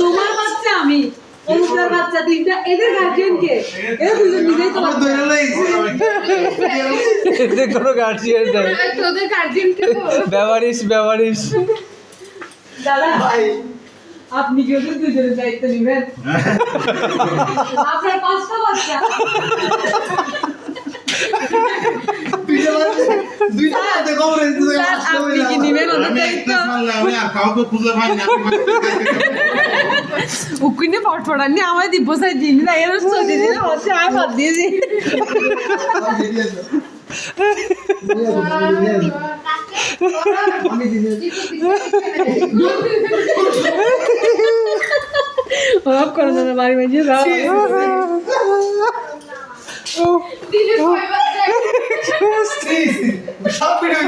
তোমার বাচ্চা আমি অনুষ্কার বাচ্চা তিনটা এদের গার্জিয়ান কে? এরা দুজন নিজেই তো এদের কোনো গার্জিয়ান নেই। তোদের গার্জিয়ান কে? ব্যবহারিস দাদা ভাই আপনি কি ওদের দুজনের দায়িত্ব নেবেন? আপনার 5টা বাচ্চা আপনি কি নেবেন ওদের দায়িত্ব? আমি আর কাউকে খুঁজে পাই না। উকিনে পটপড়ানি আমায় দিব সাই দিন না এর সত্যি দিন হচ্ছে আর বাদ দিয়ে দিই ওরা করে না বাড়ি মাঝে দাও দিলে কই বাচ্চা সব ভিডিও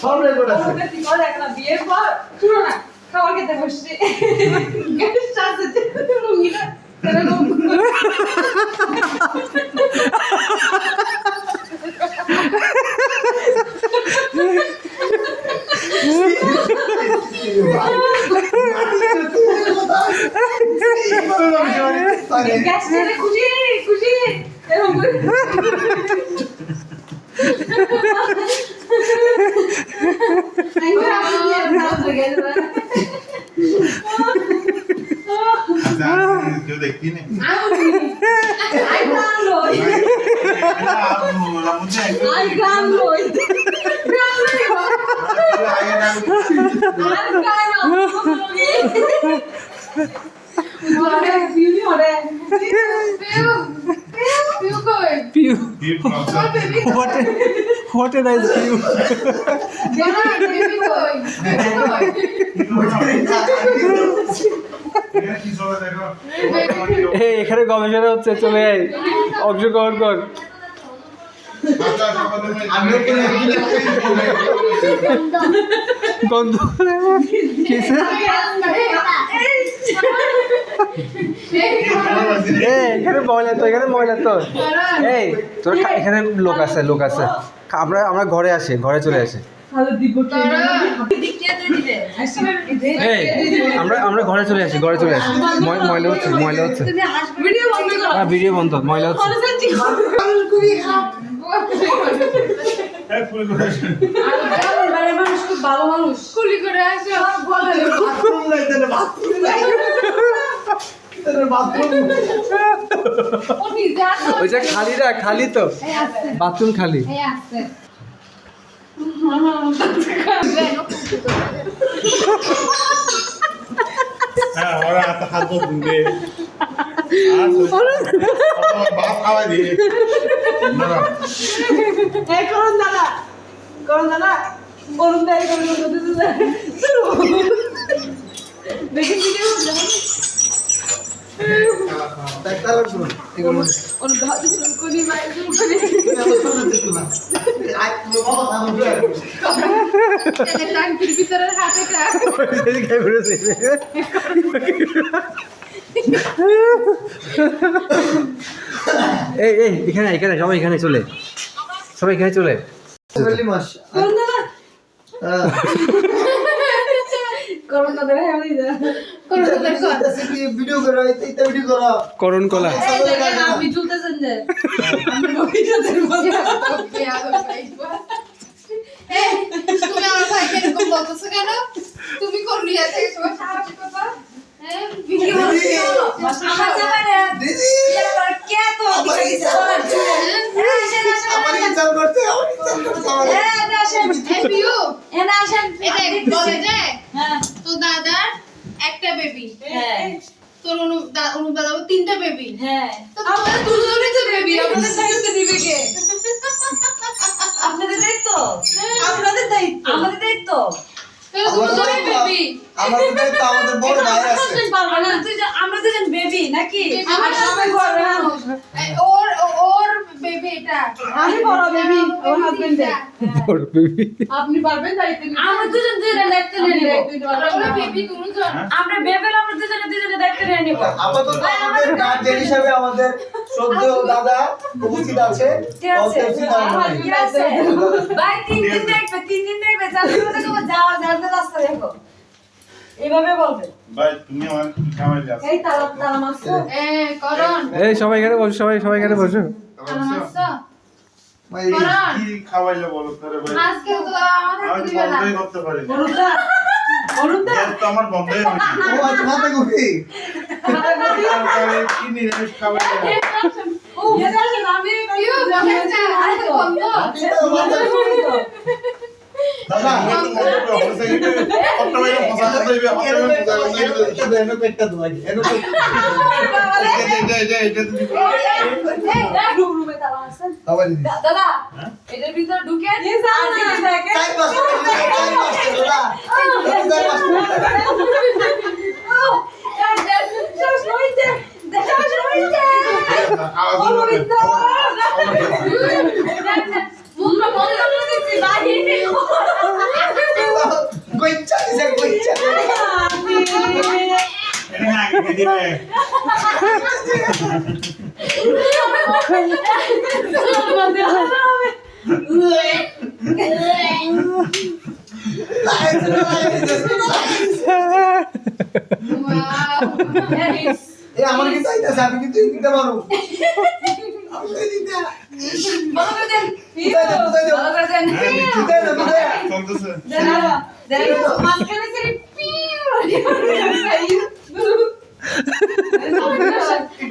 সব রেকর্ড আছে কি করে একটা বিয়ের পর শুনো না খাবার খেতে বসছি গেস্ট আসছে রুমিনা এরকম গেস্ট এসে খুশি খুশি এরকম কেউ দেখি না। What a nice view. এই এখানে গবেষণা হচ্ছে, চলে আয় অংশগ্রহণ কর। গন্ধ কিসে? এখানে ময়লা তো এই তোর এখানে লোক আছে আমরা ঘরে চলে আসি। আমরা ঘরে চলে আসি ময়লা হচ্ছে ভিডিও বন্ধ ময়লা হচ্ছে ভালো মানুষ কুলি করে আসে ওই যে খালি তো বাথরুম খালি। হ্যাঁ ওরা এত খাদ্য দিবে ভাত খাওয়া দিয়ে করুন দাদা বলুন তাই দেখি ভিডিও ওর ঘর শুনকুনি মাইল শুনকুনি ট্যাঙ্কির ভিতরে হাতে এই এখানে সবাই এখানে চলে করণ কলা আপনি চলতেছেন যে তুমি আমার ভাইকে এরকম বলতেছো কেন? তুমি করলি আছে তোমার সাহায্য করবা ভিডিও তো দাদার একটা বেবি, তোর অনুদাদার 3টা বেবি, তো তোমাদের দুজনেই তো বেবি, আপনাদের দায়িত্ব দিবে কে? আপনাদের দায়িত্ব আমাদের দায়িত্ব আমাদের বড় ভাই আছে আমরা দুজন বেবি নাকি? ওর বেবি এটা আমি বড় বেবি ওর হাজবেন্ডের বড় বেবি আপনি পারবেন দায়িত্ব নিতে? আমরা দুজন দুজনের দায়িত্ব নিয়ে নেব আমরা বেবি দুজন। আমরা বেবেল আমরা দুজনের দায়িত্ব নিয়ে নেব আপাতত আমাদের গার্জিয়ান হিসাবে আমাদের শ্রদ্ধেয় দাদা উপস্থিত আছে। ঠিক আছে। ঠিক আছে ভাই 3 দিন দেখবে যাতে করে তোমার যাওয়া যাওয়ার রাস্তা দেখো এইভাবে বলবে ভাই তুমি আমার খাওয়াই যাচ্ছ এই তালা মারছো করণ এই সবাই এখানে বসো, সবাই এখানে বসো। নামাজটা ভাই, করণ কি খাওয়াইলে বলো তোরে ভাই আজকে তো আমাদের আমি দিবে না। বন্ধই করতে পারি না বরুদা বরুদা গ্যাস তো আমার বন্ধই হয় না ও আজ মাথা গুফি। তাহলে কি নিরামিষ খাওয়াইলে ও এটা আছে আমি ইউ বলেছে আজকে বন্ধ। মাথা গুফি। দাদা এনো পেটটা দোয়াই এনো রুমে তালা আছে দাদা দিদি দাদা এটার ভিতর ঢুকে আর দিকে দেখে টাইম পাস দাদা মুখটা বন্ধ করে দিচ্ছি বাহিরে। কইচা দিছে কইচা এ আমার কি চাইতাছে আমি কিন্তু দিতে পারো আমি তো দিতে ভালো করে দেন ভালো করে দেন দেখো মাঝখানে ছেড়ে পিউ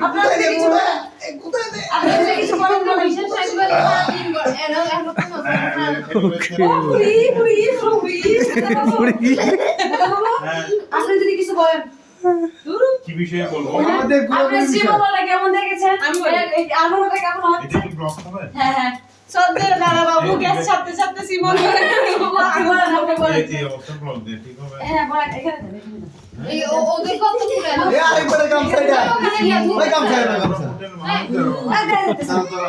আপনারা কিছু কোথায় দে আপনারা কিছু বলেন না বিশেষ একবার দিন গড় এরা এখন আপনি যদি কিছু বলেন কি বিষয়ে বলবো আমাদের আপনি সীমাবলা কেমন দেখেছেন এই আনন্দটা কেমন হয় এটা কি ব্লক হবে হ্যাঁ হ্যাঁ সদ্যের দাদা বাবু গ্যাস ছাড়তে ছাড়তে সীমন করে বলেন আপনি বলেন এই যে অবস্থা ব্লক দিয়ে ঠিক হবে হ্যাঁ বলেন এখানে দেন, এখানে দেন। এই ওদের কত পুরানো এ আরেকবার কাম সাইডা ওই কাম সাইডা কাম সাইডা হোটেল মানুষদেরও এই দেন, দেন, দেন।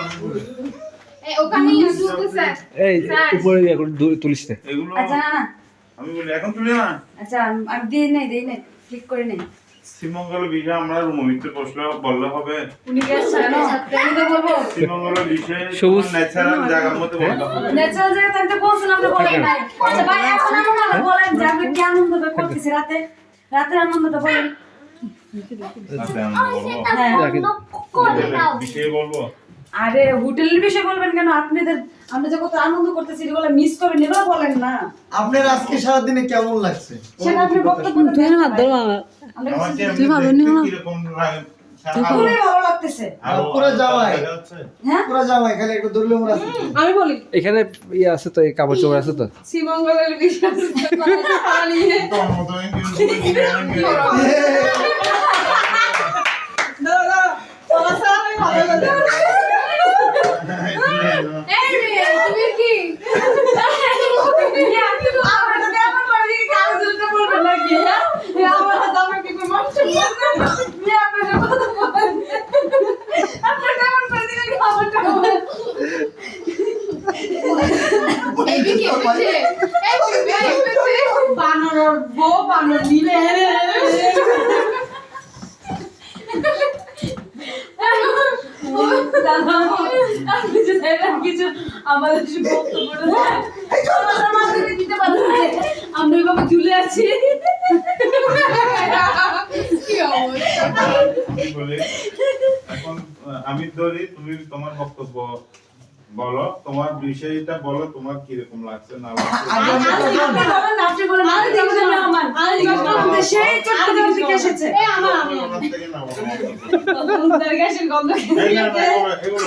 ওখানে আসতে এই উপরে গিয়ে এখন তুলিস না। এগুলো আচ্ছা না না আমি বলি এখন তুলি না আচ্ছা আমি দিই নাই ক্লিক করে নেই শ্রীমঙ্গল বিষয়ে আমরা রুম ভিতরে বসলে বললে হবে উনি গ্যাস ছাড়ানো আমি তো বলবো শ্রীমঙ্গল বিষয়ে সবুজ। ন্যাচারাল জায়গার মধ্যে বলতে হবে ন্যাচারাল জায়গা থাকতে বলছেন আপনি বলেন নাই আচ্ছা ভাই এখন আমরা বলেন যে আপনি কি আনন্দটা করতেছি রাতের আনন্দটা বলেন আচ্ছা আমি বলবো হ্যাঁ বিষয়ে বলবো আরে হোটেলের বিষয়ে বলবেন কেন আপনি যে কত আনন্দ করতেছি এগুলো মিস করবেন এগুলো বলেন না আপনার আজকে সারা দিনে কেমন লাগছে সেটা আপনি বক্তব্য দেন আমরা আমার কিছু- কি দেখতে কিরকম লাগে খুবই ভালো লাগতেছে পুরো যাওয়াই। হ্যাঁ পুরো জামাই খালি একটু দৌড়লে মোর আছে আমি বলি এখানে ইয়ে আছে তো, এই কাপড় চোপড় আছে তো। শ্রীমঙ্গলের বিষয়ে পালিয়ে দাদা তোমার সাথে ভালো লাগে এই রে তুমি কি বেবি কি হচ্ছে এই বেবি বানর বউ বানর নিলে কিছু আমাদের আমরা এভাবে ঝুলে আছি কি অবস্থা বলে এখন আমি ধরি তুমি তোমার বক্তব্য বলো তোমার বিষয়টা বলো তোমার কি রকম লাগছে না লাগছে আপনি বলেন আমি দেখুন আমার চট্টগ্রাম সেই চট্টগ্রাম থেকে এসেছে এই আমার আমার থেকে না গ্যাসের গন্ধ এই না না এগুলো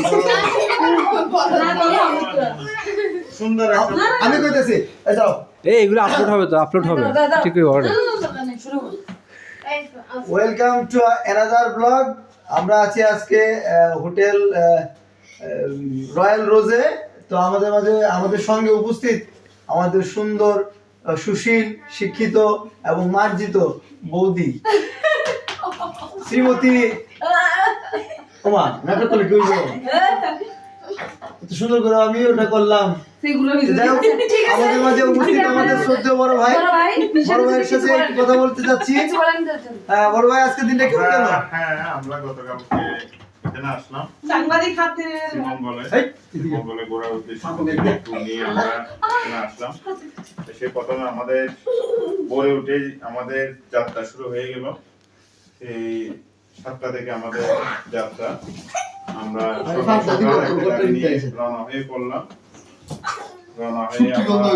সুন্দর একটা আমি কইতেছি এই যাও এই এগুলো আপলোড হবে তো, আপলোড হবে ঠিক করে বলো। শুরু ওয়েলকাম টু অ্যানাদার ব্লগ। আমরা আছি আজকে হোটেল রয়্যাল রোজে। তো আমাদের মাঝে আমাদের সঙ্গে উপস্থিত আমাদের সুন্দর সুশীল শিক্ষিত এবং মার্জিত বৌদি শ্রীমতী ওমা নাটক করে কইব এত সুন্দর করে আমি ওটা করলাম। সেগুলো যাই হোক, আমাদের মাঝে উপস্থিত আমাদের শ্রদ্ধেয় বড় ভাই, বড় ভাইয়ের সাথে একটু কথা বলতে চাচ্ছি। হ্যাঁ, বড় ভাই আজকে দিনটা কেমন গেল? হ্যাঁ, আমরা গতকালকে এখানে আসলাম সাংবাদিক হাতে শ্রীমঙ্গলে ঘোরার উদ্দেশ্যে একটু নিয়ে আমরা এখানে আসলাম। সে প্রথমে আমাদের ভোরে উঠে আমাদের যাত্রা শুরু হয়ে গেল। সেই 7টা থেকে আমাদের যাত্রা। আমরা সকাল সকাল একটা গাড়ি নিয়ে রওনা হয়ে পড়লাম। রওনা হয়ে আমরা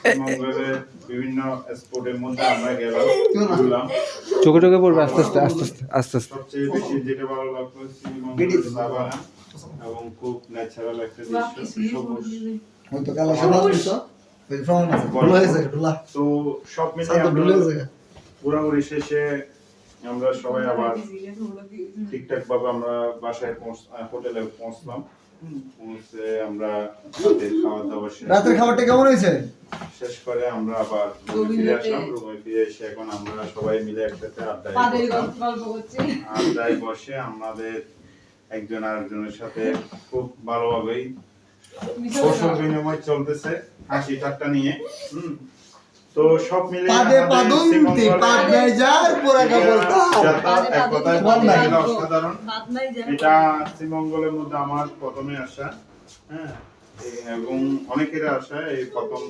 শ্রীমঙ্গলের বিভিন্ন স্পটের মধ্যে আমরা গেলাম, ঘুরলাম। চোখে চোখে পড়বে আস্তে আস্তে আস্তে আস্তে আস্তে আস্তে। সবচেয়ে বেশি যেটা ভালো লাগলো শ্রীমঙ্গলের চা বাগান এবং খুব ন্যাচারাল একটা দৃশ্য, সবুজ। হয়তো কালা সাদা দিছ ওই ফ্রম ভালো হয়েছে ডুলা তো সব মিলিয়ে সাদা ডুলে আমরা হয়েছে। ঘোরাঘুরি শেষে আমরা সবাই আবার ঠিকঠাক ভাবে আমরা বাসায় হোটেলে পৌঁছলাম। পৌঁছে আমরা রাতের খাওয়া দাওয়া রাতের খাবারটা কেমন হয়েছে? শেষ করে আমরা আবার রুমে ফিরে আসলাম। রুমে ফিরে এসে এখন আমরা সবাই মিলে একসাথে আড্ডায় বসে আমাদের একজন আরেকজনের সাথে খুব ভালোভাবেই কৌশল বিনিময় চলতেছে, হাসি ঠাট্টা নিয়ে। তো সব মিলে পাদে পাদুন্তি পাদে যার পুরা বলতা এক কথায় বলতে গেলে অসাধারণ। এটা শ্রীমঙ্গলের মধ্যে আমার প্রথমে আসা, হ্যাঁ, এবং অনেকের আসা এই প্রথম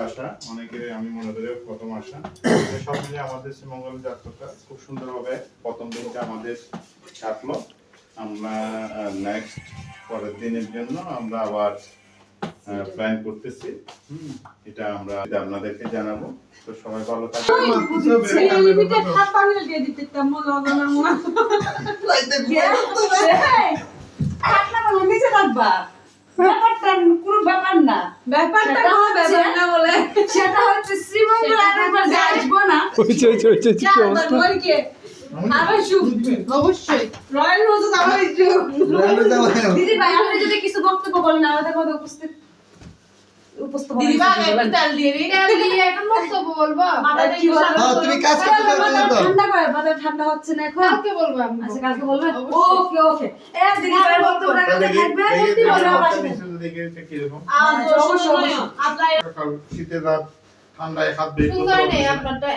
আসা, অনেকের আমি মনে করি প্রথম আসা। সব মিলে আমাদের শ্রীমঙ্গলের যাত্রাটা খুব সুন্দরভাবে প্রথম দিনটা আমাদের কাটলো। আমরা নেক্সট পরের দিনের জন্য আমরা আবার প্ল্যান করতেছি। এটা আমরা আপনাদেরকে জানাবো। তো সবাই ভালো থাকবেন। সেটা হচ্ছে শ্রীমঙ্গল আরেকবার আসবো না কি অবস্থা? অবশ্যই রয়্যাল রোজ আমার দিদি ভাই আপনি যদি কিছু বক্তব্য বলেন আমাদের মধ্যে উপস্থাপন দিদি ভাই একটু তেল দিয়ে দিই, তেল দিয়ে এখন বক্তব্য বলবো। তুমি কাজ করতে পারবে না তো? ঠান্ডা করে মাথা ঠান্ডা হচ্ছে না এখন। কালকে বলবো আমি। আচ্ছা কালকে বলবেন। অবশ্যই। ওকে ওকে দিদি ভাই বক্তব্য রাখতে থাকবে দিদি ভাই কিরকম অবশ্যই আপনার শীতের রাত ঠান্ডায় হাত বের সুন্দর করতে নেই পারতেছি না। আপনারটা